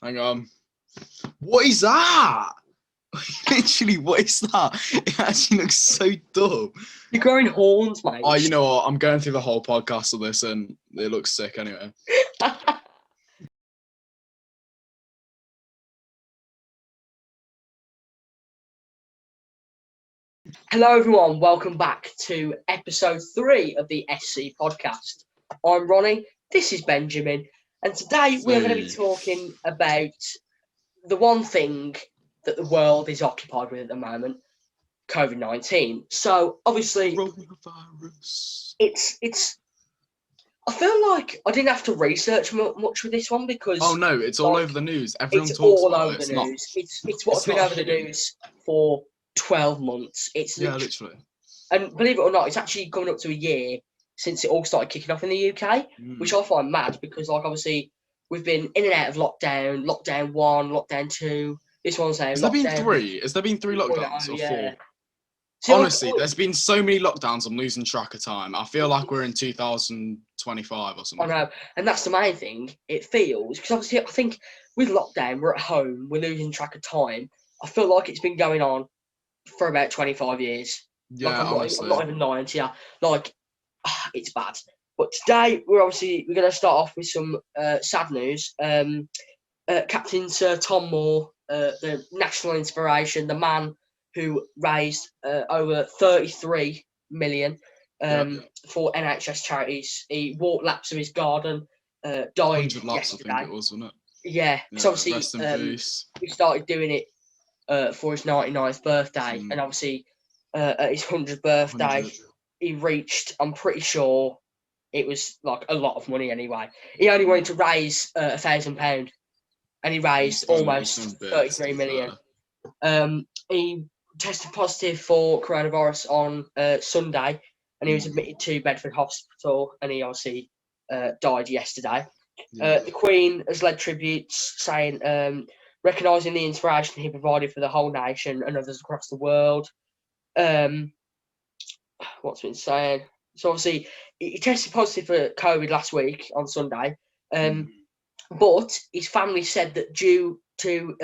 Hang on. What is that? Literally, what is that? It actually looks so dumb. You're growing horns, mate. Oh, you know what? I'm going through the whole podcast of this and it looks sick anyway. Hello, everyone. Welcome back to episode 3 of the SC podcast. I'm Ronnie. This is Benjamin. And today we're going to be talking about the one thing that the world is occupied with at the moment, COVID-19. So, obviously, Coronavirus. it's. I feel like I didn't have to research much with this one because... Oh, no, it's all over the news. Everyone it's talks all about over it. the news. It's what's been over the news for 12 months. It's literally. And believe it or not, it's actually coming up to a year since it all started kicking off in the UK, which I find mad because, like, obviously, we've been in and out of lockdown, lockdown 1, lockdown 2. This one's now. Has there been 3? Has there been 3 lockdowns or 4? So, honestly, there's been so many lockdowns, I'm losing track of time. I feel like we're in 2025 or something. I know, and that's the main thing. It feels, because obviously I think with lockdown, we're at home, we're losing track of time. I feel like it's been going on for about 25 years. Yeah, like, honestly. I'm not even lying to you. Like, it's bad. But today, we're going to start off with some sad news. Captain Sir Tom Moore, the national inspiration, the man who raised over 33 million for NHS charities. He walked laps of his garden, died 100 laps, yesterday. I think it was, wasn't it? Yeah, because obviously rest in peace. he started doing it for his 99th birthday, and obviously at his 100th birthday, 100. he reached, I'm pretty sure, it was like a lot of money anyway. He only wanted to raise £1,000, and he raised almost 33 million. He tested positive for coronavirus on Sunday, and he was admitted to Bedford Hospital, and he obviously died yesterday. The Queen has led tributes saying, recognising the inspiration he provided for the whole nation and others across the world. What's been saying? So obviously he tested positive for COVID last week on Sunday, but his family said that due to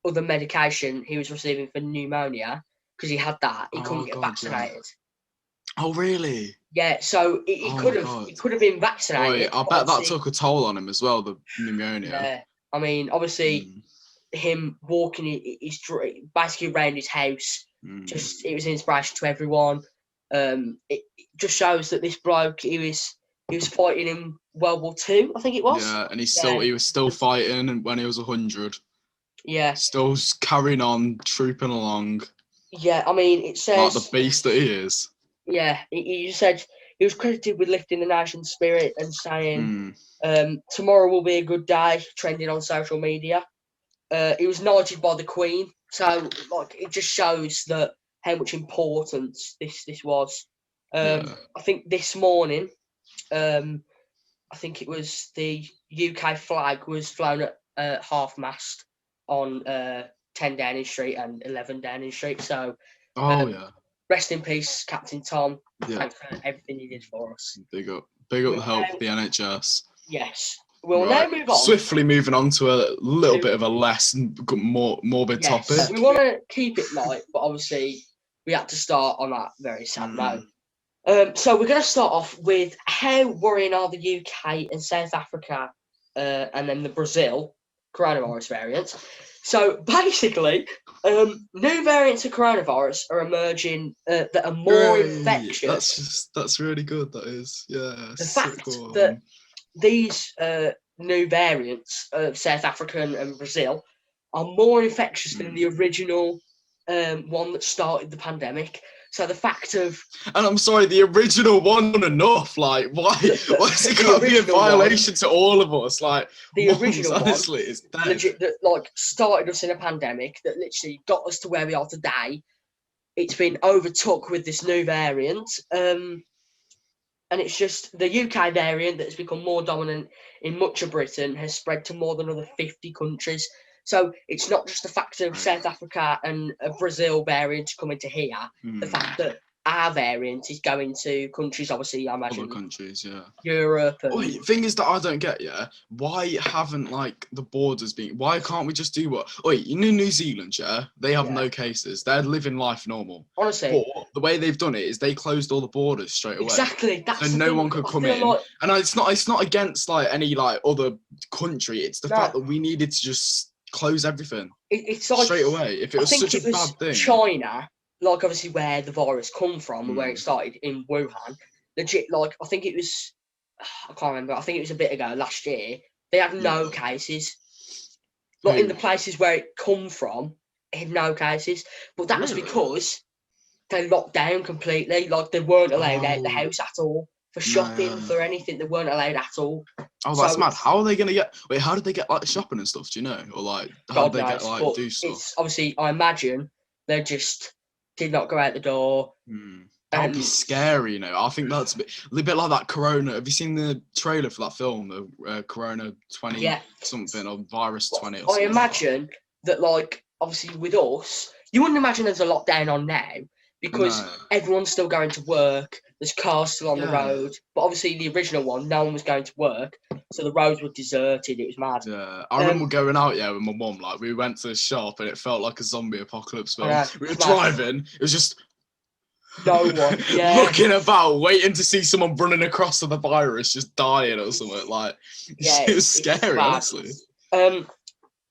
other medication he was receiving for pneumonia, because he had that, he couldn't get vaccinated. Yeah. Oh really? Yeah, so he could have been vaccinated. I bet that took a toll on him as well, the pneumonia. Yeah, I mean, obviously, him walking his basically around his house, just it was an inspiration to everyone. It just shows that this bloke, he was fighting in World War II, I think it was. Yeah, and he was still fighting when he was 100. Yeah. Still carrying on, trooping along. Yeah, I mean, it says... like the beast that he is. Yeah, he said he was credited with lifting the nation's spirit and saying, tomorrow will be a good day, trending on social media. He was knighted by the Queen, so like it just shows that how much importance this was. I think this morning, I think it was the UK flag was flown at half-mast on 10 Downing Street and 11 Downing Street. So, rest in peace, Captain Tom. Yeah. Thanks for everything you did for us. Big up the help, the NHS. Yes. We'll now move on. Swiftly moving on to a little bit of a less morbid topic. We want to keep it light, but obviously we had to start on that very sad note. So we're going to start off with how worrying are the UK and South Africa and then the Brazil coronavirus variants. So basically, new variants of coronavirus are emerging that are more infectious. That's really good. That is, yeah. The fact that these new variants of South Africa and Brazil are more infectious than the original one that started the pandemic. So the fact of... And I'm sorry, the original one enough. Like, why is it got to be a violation to all of us? Like, the original one, honestly, is dead. Legit, that like started us in a pandemic that literally got us to where we are today. It's been overtook with this new variant. And it's just the UK variant that has become more dominant in much of Britain has spread to more than other 50 countries. So it's not just the fact of South Africa and Brazil variants coming to here. The fact that our variant is going to countries, obviously, I imagine, Other countries, yeah. Europe. And... Wait, thing is that I don't get, yeah. Why haven't like the borders been? Why can't we just do what? Wait, you know New Zealand, yeah? They have no cases. They're living life normal. Honestly, but the way they've done it is they closed all the borders straight away. Exactly. That's so the no thing. one could I come feel in. like- And it's not against like any like other country. It's the No. fact that we needed to just close everything It's like straight away. If it was such a bad thing. China, like obviously where the virus come from, and where it Mm. started in Wuhan. Legit, like I think it was, I can't remember. I think it was a bit ago last year. They had no cases. Like in the places where it come from, it had no cases. But that was Really? because they locked down completely. Like they weren't allowed out the house at all for shopping, for anything. They weren't allowed at all. Oh, that's mad. How are they gonna get? Wait, how did they get like shopping and stuff? Do you know, or like how did they get like do stuff? It's obviously, I imagine they just did not go out the door. That'd be scary, you know. I think that's a bit like that Corona. Have you seen the trailer for that film, the Corona 20 something or Virus 20? Or something? I imagine that, like, obviously with us, you wouldn't imagine there's a lockdown on now because everyone's still going to work. There's cars still on the road, but obviously the original one, no one was going to work, so the roads were deserted. It was mad. Yeah, I remember going out with my mum. Like we went to the shop and it felt like a zombie apocalypse film. We were driving. It was just. No one, looking about, waiting to see someone running across to the virus, just dying or something. Like, it was scary, honestly. But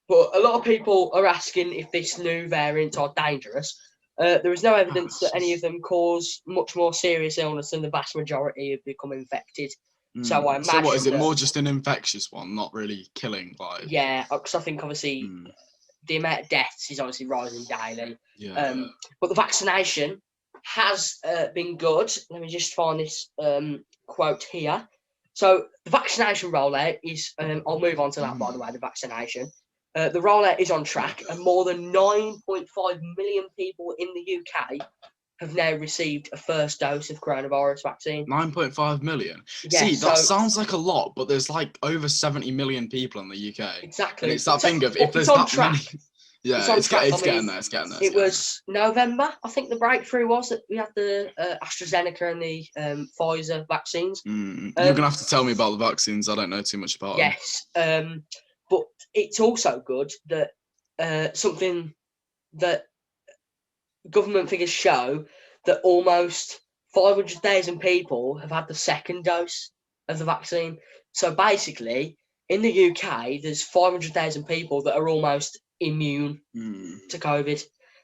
a lot of people are asking if this new variant are dangerous. There is no evidence that any of them cause much more serious illness than the vast majority have become infected. So I imagine. So what is it? More just an infectious one, not really killing, like. Yeah, because I think obviously the amount of deaths is obviously rising daily. Yeah. But the vaccination has been good. Let me just find this quote here. So the vaccination rollout is, I'll move on to that, by the way, the vaccination. The rollout is on track, and more than 9.5 million people in the UK have now received a first dose of coronavirus vaccine. 9.5 million? Yeah, see, that sounds like a lot, but there's like over 70 million people in the UK. Exactly. And it's that thing of, if there's that many... Yeah, it's getting there. It was November, I think the breakthrough was that we had the AstraZeneca and the Pfizer vaccines. You're going to have to tell me about the vaccines. I don't know too much about them. Yes, but it's also good that something that government figures show that almost 500,000 people have had the second dose of the vaccine. So basically, in the UK, there's 500,000 people that are almost immune to COVID.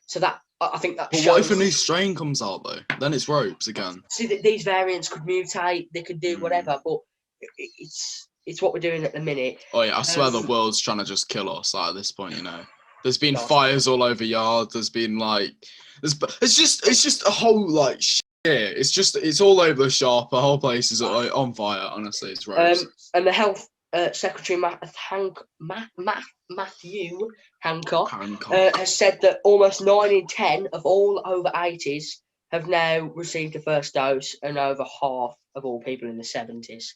So that, I think that shows... But what if a new strain comes out though? Then it's ropes again. See, these variants could mutate, they could do whatever, but it's what we're doing at the minute. Oh yeah, I swear the world's trying to just kill us at this point, you know. There's been fires all over yards, there's been like... It's just a whole like shit. It's all over the shop, the whole place is on fire, honestly, it's ropes. And the health Secretary Matthew Hancock has said that almost 9 in 10 of all over 80s have now received a first dose, and over half of all people in the 70s.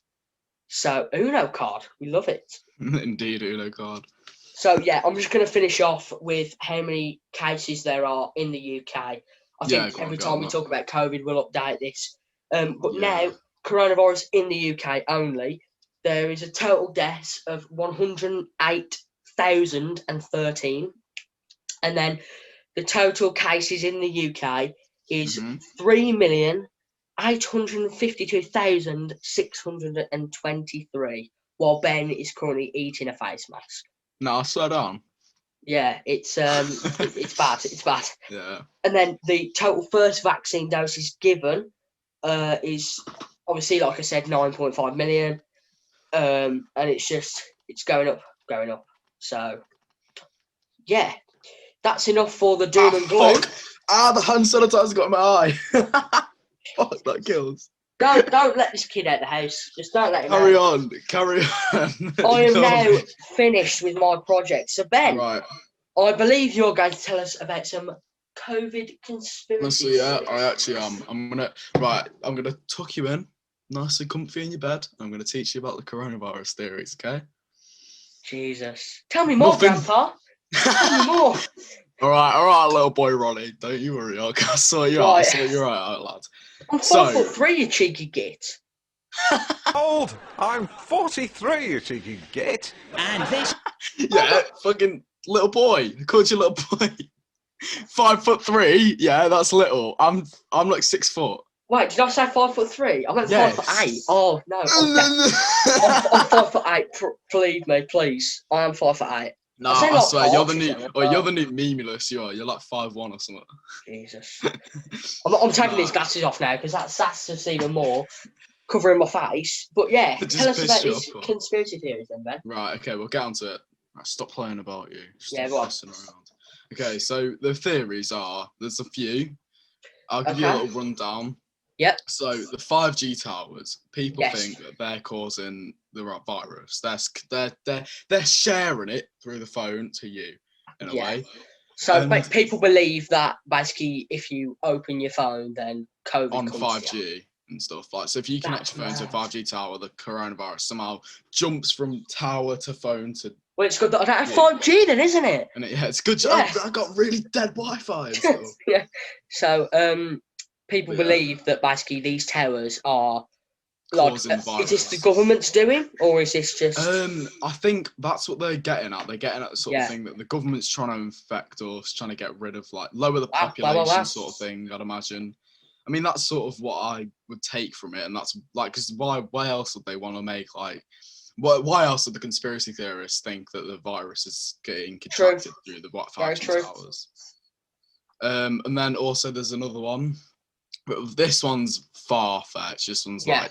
So, Uno card, we love it. Indeed, Uno card. So, yeah, I'm just going to finish off with how many cases there are in the UK. I think every time we talk about COVID, we'll update this. But now, coronavirus in the UK only, there is a total deaths of 108,013. And then the total cases in the UK is 3,852,623, while Ben is currently eating a face mask. No, I swear down. Yeah, it's it's bad. It's bad. Yeah. And then the total first vaccine doses given is obviously, like I said, 9.5 million. And it's going up. So, yeah, that's enough for the doom and gloom. The hand sanitizer got in my eye. Fuck, that kills. Don't let this kid out the house. Just don't let him Carry out. on. I am now finished with my project. So, Ben, I believe you're going to tell us about some COVID conspiracies. Honestly, yeah, I actually am. I'm gonna tuck you in, nice and comfy in your bed. I'm gonna teach you about the coronavirus theories, okay? Jesus. Tell me more, Grandpa. Tell me more. All right, little boy Ronnie. Don't you worry. I saw you out. I saw you right out, lad. I'm 5'3", you cheeky git. Old, I'm 43, you cheeky git. And this. Yeah, fucking little boy. I called you little boy. 5'3". Yeah, that's little. I'm like 6 foot. Wait, did I say 5'3"? I meant Yes. 5'8". Oh no, I'm 5'8". Believe me, please. I am 5'8". No, I I swear you're the new. You're You're the new memeless. You are. You're like 5'1" or something. Jesus. I'm taking these glasses off now because that's just even more covering my face. But yeah, tell us about these conspiracy theories then, Ben. Right. Okay. We'll get onto it. Right, stop playing about you. Yeah, go on. Around. Okay. So the theories are. There's a few. I'll give you a little rundown. Yep. So the 5G towers, people Yes. think that they're causing the virus. They're sharing it through the phone to you in a way. So people believe that basically if you open your phone, then COVID on comes 5G to you. and stuff like. So if you connect your phone to a 5G tower, the coronavirus somehow jumps from tower to phone to. Well, it's good that I don't have 5G then, isn't it? And it's good. Yes. I got really dead Wi-Fi and stuff. Yeah. So people believe that basically these towers are like, is this the government's doing, or is this just? I think that's what they're getting at. They're getting at the sort of thing that the government's trying to infect us, trying to get rid of, like lower the population sort of thing. I'd imagine. I mean, that's sort of what I would take from it, and that's like, because why else would they want to make like? Why else would the conspiracy theorists think that the virus is getting contracted through the 5G towers? And then also there's another one. But this one's far-fetched. This one's like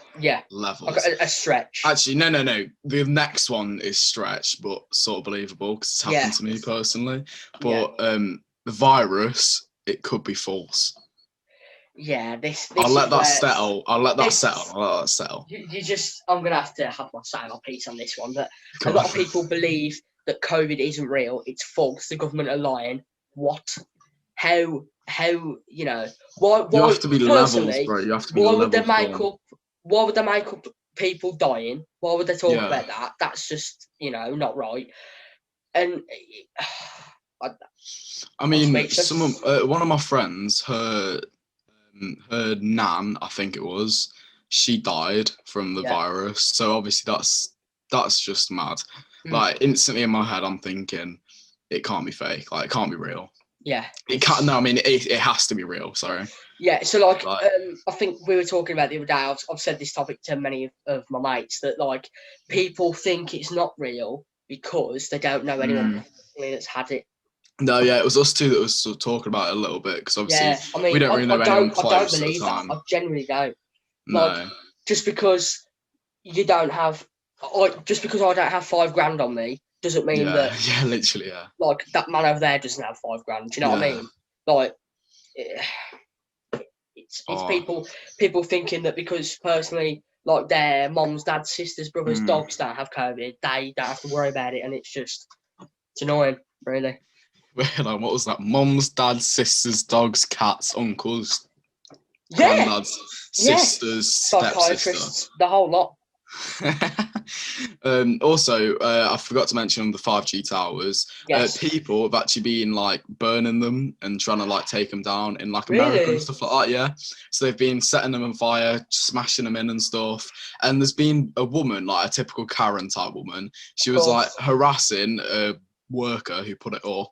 levels. Okay, a stretch. Actually, no. The next one is stretched, but sort of believable because it's happened to me personally. But the virus, it could be false. Yeah, this I'll let that settle. I'll let that settle. You just, I'm gonna have to have my final piece on this one. That a lot of people believe that COVID isn't real. It's false. The government are lying. What? How you know why you have to be levels, bro. You have to be why would they make up people dying? Why would they talk about that? That's just not right. And I mean, one of my friends, her nan, I think it was, she died from the virus. So obviously that's just mad. Like instantly in my head, I'm thinking it can't be fake. Like it can't be real. Yeah. It can't. No, I mean it has to be real. Sorry. Yeah. So like I think we were talking about the other day. I've said this topic to many of my mates that like people think it's not real because they don't know anyone that's had it. No, yeah, it was us two that was sort of talking about it a little bit because obviously we don't really know anyone close at the time. I genuinely don't. No. Like, just because you don't have, just because I don't have $5,000 on me doesn't mean that. Yeah, literally, yeah. Like that man over there doesn't have $5,000. Do you know what I mean? Like, it's people thinking that because personally, like their moms, dads, sisters, brothers, dogs don't have COVID, they don't have to worry about it, and it's annoying, really. Like, what was that? Moms, dads, sisters, dogs, cats, uncles, granddads, sisters, psychiatrists, the whole lot. Also, I forgot to mention the 5G towers. People have actually been like burning them and trying to like take them down in like America and stuff like that. Yeah, so they've been setting them on fire, smashing them in and stuff. And there's been a woman, like a typical Karen type woman. She was like harassing a worker who put it up,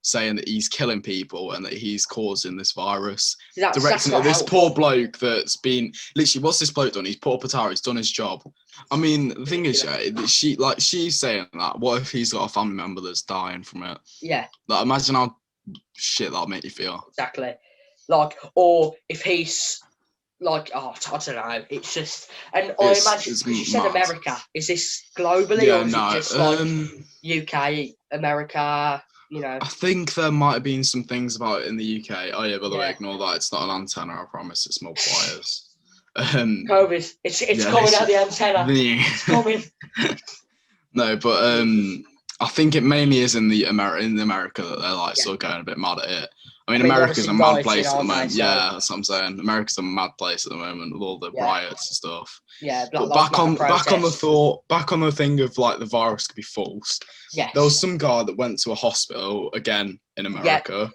saying that he's killing people and that he's causing this virus. Directing at this poor bloke that's been literally, what's this bloke done? He's put up a tower, he's done his job. I mean, the thing is, she's saying that. What if he's got a family member that's dying from it? Yeah. Like, imagine how shit that'll make you feel. Exactly. Like, or if he's like, I don't know. It's just, and I imagine you said America. Is this globally or is it just like UK, America? You know, I think there might have been some things about it in the UK. Oh yeah, by the way, ignore that. It's not an antenna. I promise. It's more wires. COVID. It's coming out the antenna. It's coming. No, but I think it mainly is in America that they're like sort of going a bit mad at it. I mean, I mean, America's a obviously mad rioting, place at the aren't they, moment. so- Yeah, that's what I'm saying. America's a mad place at the moment with all the Yeah. riots and stuff. Yeah, But Black Lives Matter back on protests. back on the thing of like the virus could be false. Yes. There was some guy that went to a hospital again in America,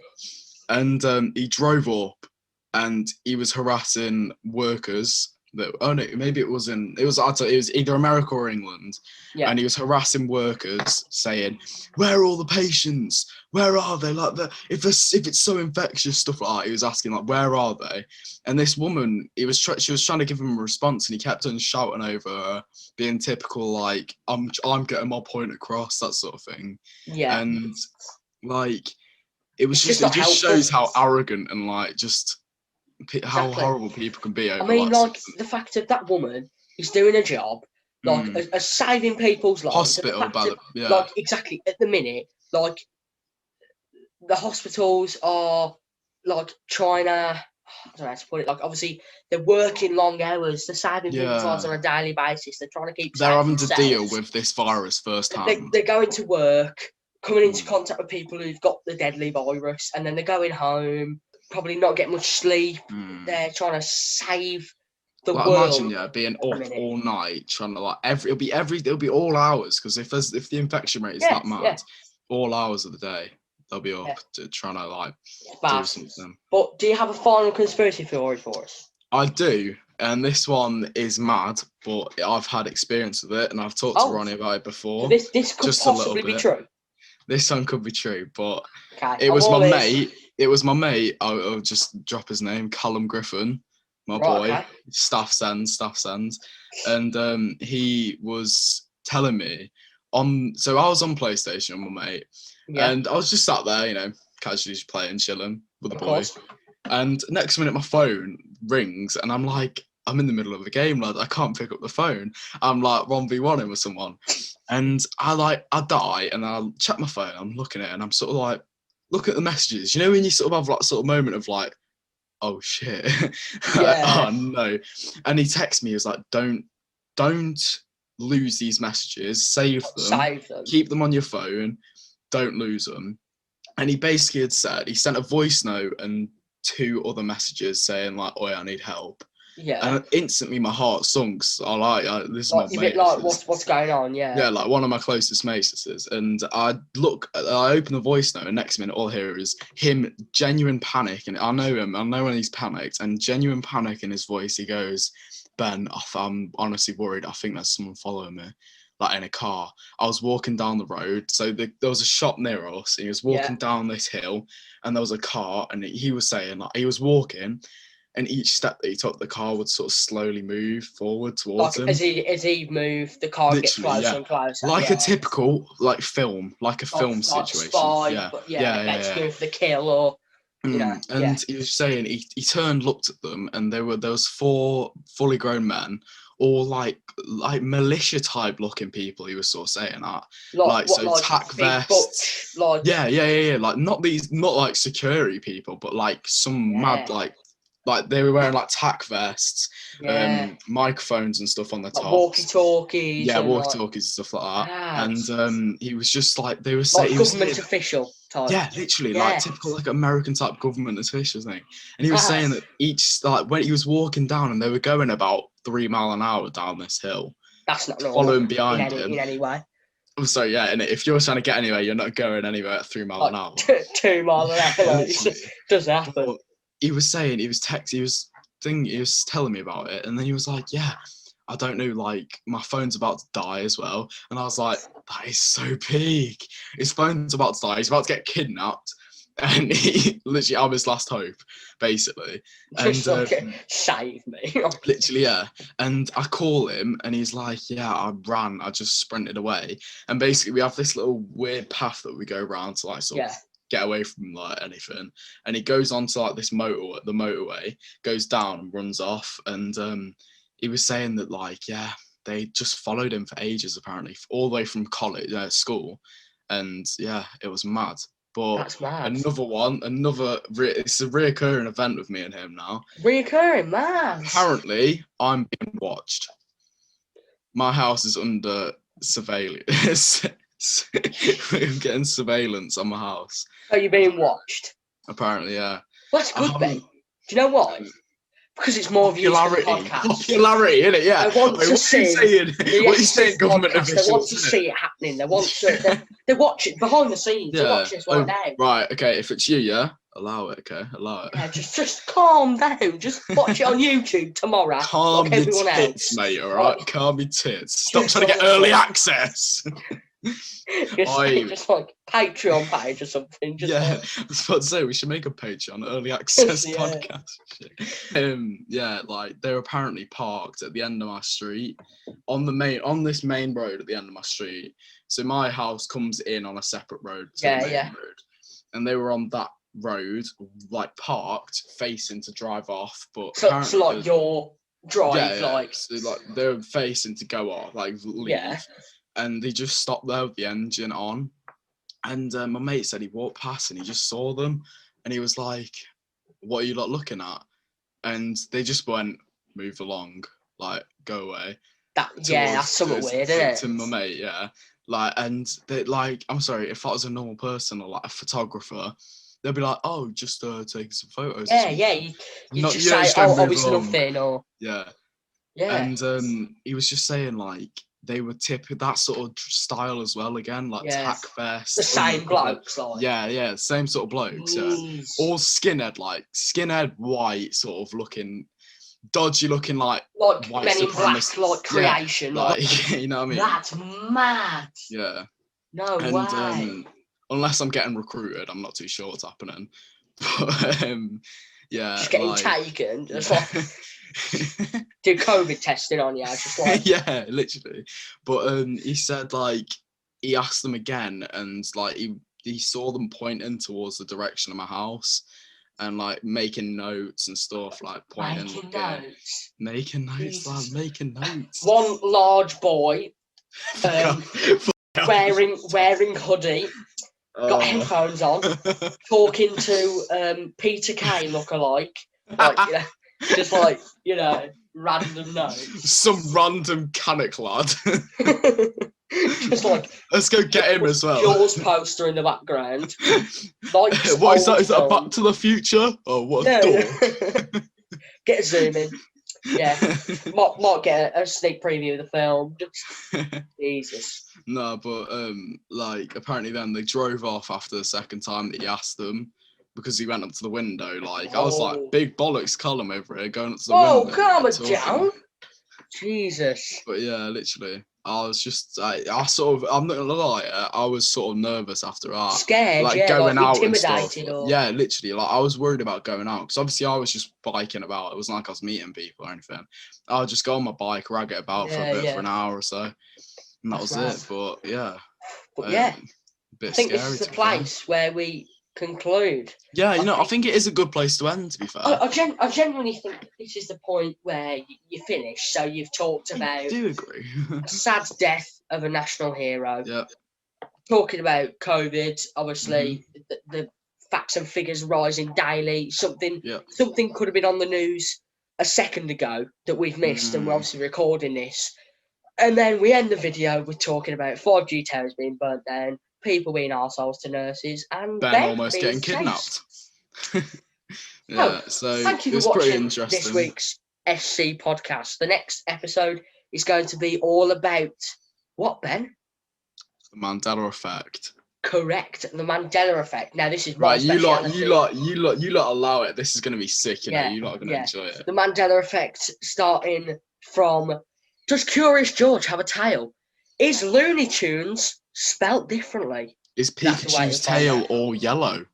and he drove up, and he was harassing workers. Maybe it was either America or England, and he was harassing workers, saying, "Where are all the patients? Where are they? Like, if it's so infectious, stuff like that." He was asking, like, "Where are they?" And this woman, she was trying to give him a response, and he kept on shouting over her, being typical, like, "I'm getting my point across," that sort of thing. Yeah. And like, it just just not shows helpful. how arrogant and like just how Exactly. horrible people can be over. I mean, like something. the fact that that woman is doing a job, like as saving people's lives. Hospital, like exactly at the minute, like the hospitals are like trying to. I don't know how to put it. Like, obviously, they're working long hours. They're saving people's lives on a daily basis. They're trying to keep. They're having to deal with this virus firsthand. They're going to work, coming into contact with people who've got the deadly virus, and then they're going home, probably not getting much sleep. They're trying to save the world. Imagine, being up all night trying to it'll be all hours, because if the infection rate is that mad, all hours of the day they'll be up to trying to do something. But do you have a final conspiracy theory for us? I do, and this one is mad, but I've had experience with it, and I've talked to Ronnie about it before. So this could just possibly be true. This one could be true, but okay, it was my mate. It was my mate. I'll just drop his name, Callum Griffin, my boy. Okay. Staff sends, and he was telling me So I was on PlayStation with my mate, and I was just sat there, casually just playing, chilling with the boy. And next minute, my phone rings, and I'm like, I'm in the middle of the game, like I can't pick up the phone. I'm like 1v1ing with someone, and I die, and I'll check my phone. I'm looking at it, and I'm sort of like, look at the messages. You know when you sort of have like sort of moment of like, oh shit, oh no. And he texts me, he was like, don't lose these messages, save them, keep them on your phone, don't lose them. And he basically had said, he sent a voice note and 2 other messages saying like, "Oi, I need help." And instantly my heart sunk. So this is my mate. Like, what's going on? Yeah, like one of my closest mates this is. And I open the voice note, and next minute all I hear is him genuine panic. And I know him. I know when he's panicked, and genuine panic in his voice. He goes, "Ben, I'm honestly worried. I think there's someone following me, like in a car. I was walking down the road, so there was a shop near us. And he was walking down this hill, and there was a car. And he was saying like he was walking, and each step that he took, the car would sort of slowly move forward towards him. As he moved, the car gets closer and closer. Like a typical film, like a film situation. Spy, let's go for the kill or. And he was saying he turned, looked at them, and there was 4 fully grown men, all like militia type looking people. He was sort of saying that, like tack vests, like not like security people, but like some mad like they were wearing like tack vests, microphones and stuff on the top, walkie-talkies, walkie-talkies and stuff like that. And he was just like, they were saying, government official type. Yeah, literally, like typical like American type government official thing. And he was saying that each when he was walking down, and they were going about 3 miles an hour down this hill. That's not normal. Following behind him in any way. I'm sorry, and if you're trying to get anywhere, you're not going anywhere at 3 miles an hour. 2 miles an hour. It does happen. But he was saying, he was telling me about it, and then he was like, yeah, I don't know, like my phone's about to die as well. And I was like, that is so peak. His phone's about to die, he's about to get kidnapped, and he literally, I'm his last hope, basically. And save me. Literally, yeah. And I call him, and he's like, yeah, I just sprinted away. And basically we have this little weird path that we go around to like sort of get away from like anything, and he goes onto like this motorway, goes down and runs off. And he was saying that like they just followed him for ages, apparently, all the way from school. And it was mad. But that's mad. It's a reoccurring event with me and him now. Reoccurring, man. Apparently I'm being watched. My house is under surveillance. We're getting surveillance on my house. Are you being watched? Apparently, yeah. Well, that's good, Um, Ben. Do you know what? Because it's more views for the podcast. Popularity, innit? Yeah. They want to see What you saying, government officials? They want to see it happening. They want to. They watch it behind the scenes. They watch this right now. Right. Okay. If it's you, yeah, allow it. Okay, allow it. Yeah, just calm down. Just watch it on YouTube tomorrow. Calm like your everyone tits, else. mate. All right, calm your tits. Stop Just trying to get early access. just like Patreon page or something. Just yeah, like, I was about to say we should make a Patreon early access Yeah. podcast. Yeah, like they're apparently parked at the end of my street on this main road at the end of my street. So my house comes in on a separate road to the main road, and they were on that road, like parked, facing to drive off. But so like your drive, like so like they're facing to go off, like leave. Yeah. And they just stopped there with the engine on. And my mate said he walked past and he just saw them. And he was like, what are you lot looking at? And they just went, move along, like, go away. That's somewhat weird, isn't it? To my mate, yeah. Like, and they, like, I'm sorry, if I was a normal person or like a photographer, they'll be like, oh, just taking some photos. Yeah, you just say, oh, it's nothing, or... Yeah. Yeah. And he was just saying, like, they were that sort of style as well again, like tack vest. The same blokes, like. Yeah, same sort of blokes. Yeah. All skinhead white sort of looking, dodgy looking like white Men in Black, like creation. Yeah, like, you know what I mean? That's mad. Yeah. No way. Unless I'm getting recruited, I'm not too sure what's happening. But yeah. Just getting taken, just like do COVID testing on you, just like yeah, literally. But he said like he asked them again, and like he saw them pointing towards the direction of my house, and like making notes and stuff, like pointing. Making notes, like making notes. One large boy, wearing hoodie. Got headphones on, talking to Peter Kay lookalike, like, you know, just like, you know, random notes. Some random Canuck lad. Just like, let's go get him as well. Jaws poster in the background. Like, what is that? Is that Back to the Future? Oh, what a door. Get a zoom in. Yeah, might get a sneak preview of the film. Jesus. No, but like apparently then they drove off after the second time that he asked them, because he went up to the window. Like I was like, big bollocks, Colin over here going up to the window. Oh, calm it down. Jesus. But yeah, literally, I was just I sort of, I'm not gonna lie, I was sort of nervous after that. Scared, like going like out and stuff. Or... Yeah, literally, like I was worried about going out because obviously I was just biking about. It wasn't like I was meeting people or anything. I would just go on my bike, rag it about for a bit for an hour or so, and that was it. But yeah, a bit I think scary, this is the place where we conclude. Yeah, you know, I think it is a good place to end, to be fair. I genuinely think this is the point where you finish. So you've talked about I do agree. a sad death of a national hero. Yeah. Talking about COVID, obviously, the facts and figures rising daily. Something could have been on the news a second ago that we've missed, and we're obviously recording this. And then we end the video with talking about 5G towers being burnt down, people being arseholes to nurses, and Ben almost getting kidnapped. So thank you for watching this week's SC podcast. The next episode is going to be all about what, Ben? The Mandela effect. Correct, the Mandela effect. Now this is right. You lot allow it. This is going to be sick. You know, you lot are going to enjoy it. The Mandela effect, starting from: does Curious George have a tail? Is Looney Tunes spelt differently? Is Pikachu's tail all yellow?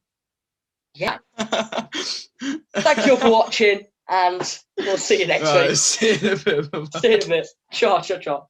Yeah. Thank you all for watching, and we'll see you next week. See you in a bit. See you in a bit. Ciao.